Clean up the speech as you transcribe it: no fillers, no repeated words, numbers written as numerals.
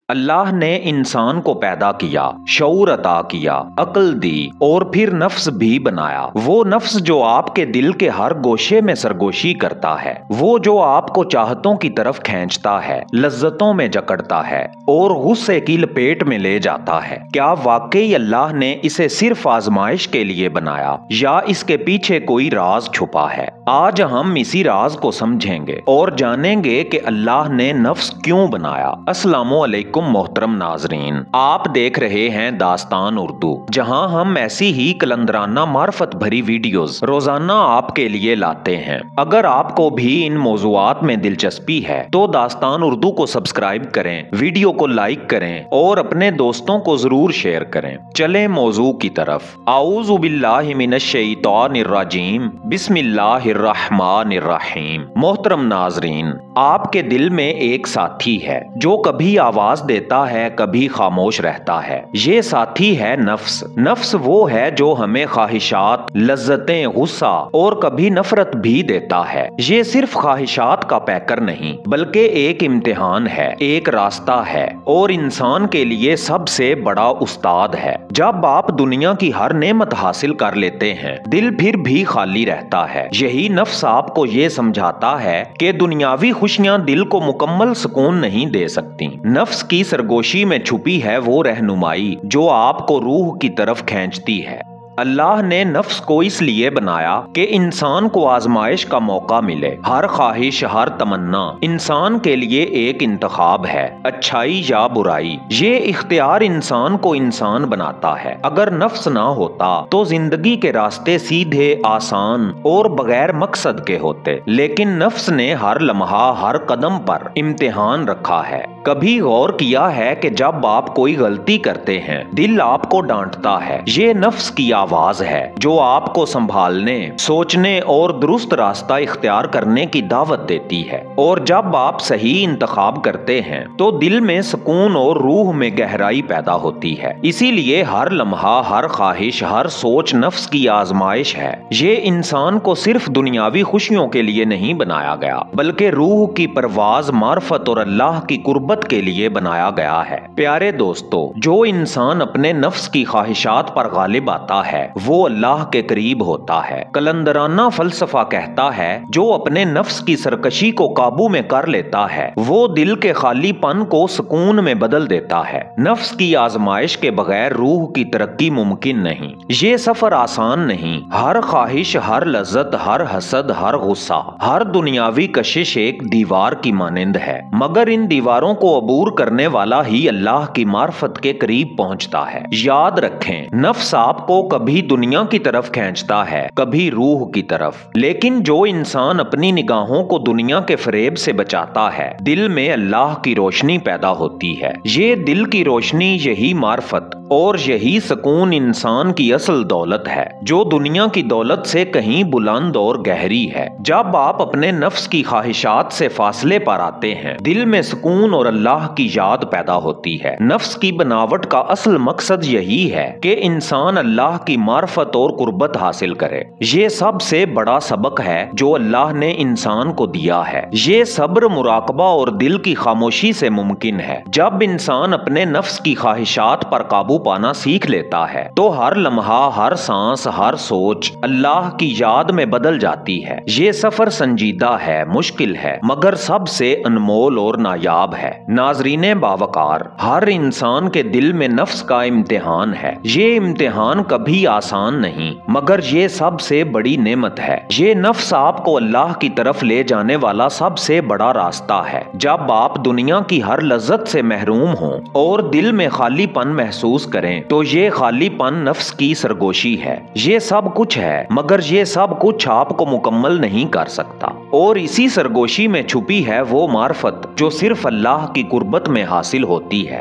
اللہ نے انسان کو پیدا کیا، شعور عطا کیا، عقل دی اور پھر نفس بھی بنایا۔ وہ نفس جو آپ کے دل کے ہر گوشے میں سرگوشی کرتا ہے، وہ جو آپ کو چاہتوں کی طرف کھینچتا ہے، لذتوں میں جکڑتا ہے اور غصے کی لپیٹ میں لے جاتا ہے۔ کیا واقعی اللہ نے اسے صرف آزمائش کے لیے بنایا یا اس کے پیچھے کوئی راز چھپا ہے؟ آج ہم اسی راز کو سمجھیں گے اور جانیں گے کہ اللہ نے نفس کیوں بنایا۔ السلام علیکم محترم ناظرین، آپ دیکھ رہے ہیں داستان اردو، جہاں ہم ایسی ہی کلندرانہ معرفت بھری ویڈیوز روزانہ آپ کے لیے لاتے ہیں۔ اگر آپ کو بھی ان موضوعات میں دلچسپی ہے تو داستان اردو کو سبسکرائب کریں، ویڈیو کو لائک کریں اور اپنے دوستوں کو ضرور شیئر کریں۔ چلیں موضوع کی طرف۔ اعوذ باللہ من الشیطان الرجیم، بسم اللہ الرحمن الرحیم۔ محترم ناظرین، آپ کے دل میں ایک ساتھی ہے جو کبھی آواز دیتا ہے، کبھی خاموش رہتا ہے۔ یہ ساتھی ہے نفس۔ نفس وہ ہے جو ہمیں خواہشات، لذتیں، غصہ اور کبھی نفرت بھی دیتا ہے۔ یہ صرف خواہشات کا پیکر نہیں بلکہ ایک امتحان ہے، ایک راستہ ہے اور انسان کے لیے سب سے بڑا استاد ہے۔ جب آپ دنیا کی ہر نعمت حاصل کر لیتے ہیں، دل پھر بھی خالی رہتا ہے۔ یہی نفس آپ کو یہ سمجھاتا ہے کہ دنیاوی خوشیاں دل کو مکمل سکون نہیں دے سکتی۔ نفس کی سرگوشی میں چھپی ہے وہ رہنمائی جو آپ کو روح کی طرف کھینچتی ہے۔ اللہ نے نفس کو اس لیے بنایا کہ انسان کو آزمائش کا موقع ملے۔ ہر خواہش، ہر تمنا انسان کے لیے ایک انتخاب ہے، اچھائی یا برائی۔ یہ اختیار انسان کو انسان بناتا ہے۔ اگر نفس نہ ہوتا تو زندگی کے راستے سیدھے، آسان اور بغیر مقصد کے ہوتے، لیکن نفس نے ہر لمحہ، ہر قدم پر امتحان رکھا ہے۔ کبھی غور کیا ہے کہ جب آپ کوئی غلطی کرتے ہیں، دل آپ کو ڈانٹتا ہے۔ یہ نفس کی آواز ہے جو آپ کو سنبھالنے، سوچنے اور درست راستہ اختیار کرنے کی دعوت دیتی ہے۔ اور جب آپ صحیح انتخاب کرتے ہیں تو دل میں سکون اور روح میں گہرائی پیدا ہوتی ہے۔ اسی لیے ہر لمحہ، ہر خواہش، ہر سوچ نفس کی آزمائش ہے۔ یہ انسان کو صرف دنیاوی خوشیوں کے لیے نہیں بنایا گیا بلکہ روح کی پرواز، معرفت اور اللہ کی قربت کے لیے بنایا گیا ہے۔ پیارے دوستو، جو انسان اپنے نفس کی خواہشات پر غالب آتا ہے وہ اللہ کے قریب ہوتا ہے۔ کلندرانہ فلسفہ کہتا ہے جو اپنے نفس کی سرکشی کو قابو میں کر لیتا ہے وہ دل کے خالی پن کو سکون میں بدل دیتا ہے۔ نفس کی آزمائش کے بغیر روح کی ترقی ممکن نہیں۔ یہ سفر آسان نہیں۔ ہر خواہش، ہر لذت، ہر حسد، ہر غصہ، ہر دنیاوی کشش ایک دیوار کی مانند ہے، مگر ان دیواروں کو عبور کرنے والا ہی اللہ کی معرفت کے قریب پہنچتا ہے۔ یاد رکھیں، نفس آپ کو کبھی دنیا کی طرف کھینچتا ہے، کبھی روح کی طرف، لیکن جو انسان اپنی نگاہوں کو دنیا کے فریب سے بچاتا ہے، دل میں اللہ کی روشنی پیدا ہوتی ہے۔ یہ دل کی روشنی، یہی معرفت اور یہی سکون انسان کی اصل دولت ہے، جو دنیا کی دولت سے کہیں بلند اور گہری ہے۔ جب آپ اپنے نفس کی خواہشات سے فاصلے پر آتے ہیں، دل میں سکون اور اللہ کی یاد پیدا ہوتی ہے۔ نفس کی بناوٹ کا اصل مقصد یہی ہے کہ انسان اللہ کی معرفت اور قربت حاصل کرے۔ یہ سب سے بڑا سبق ہے جو اللہ نے انسان کو دیا ہے۔ یہ صبر، مراقبہ اور دل کی خاموشی سے ممکن ہے۔ جب انسان اپنے نفس کی خواہشات پر قابو پانا سیکھ لیتا ہے تو ہر لمحہ، ہر سانس، ہر سوچ اللہ کی یاد میں بدل جاتی ہے۔ یہ سفر سنجیدہ ہے، مشکل ہے، مگر سب سے انمول اور نایاب ہے۔ ناظرین باوقار، ہر انسان کے دل میں نفس کا امتحان ہے۔ یہ امتحان کبھی آسان نہیں مگر یہ سب سے بڑی نعمت ہے۔ یہ نفس آپ کو اللہ کی طرف لے جانے والا سب سے بڑا راستہ ہے۔ جب آپ دنیا کی ہر لذت سے محروم ہوں اور دل میں خالی پن محسوس کریں تو یہ خالی پن نفس کی سرگوشی ہے۔ یہ سب کچھ ہے مگر یہ سب کچھ آپ کو مکمل نہیں کر سکتا، اور اسی سرگوشی میں چھپی ہے وہ معرفت جو صرف اللہ کی قربت میں حاصل ہوتی ہے۔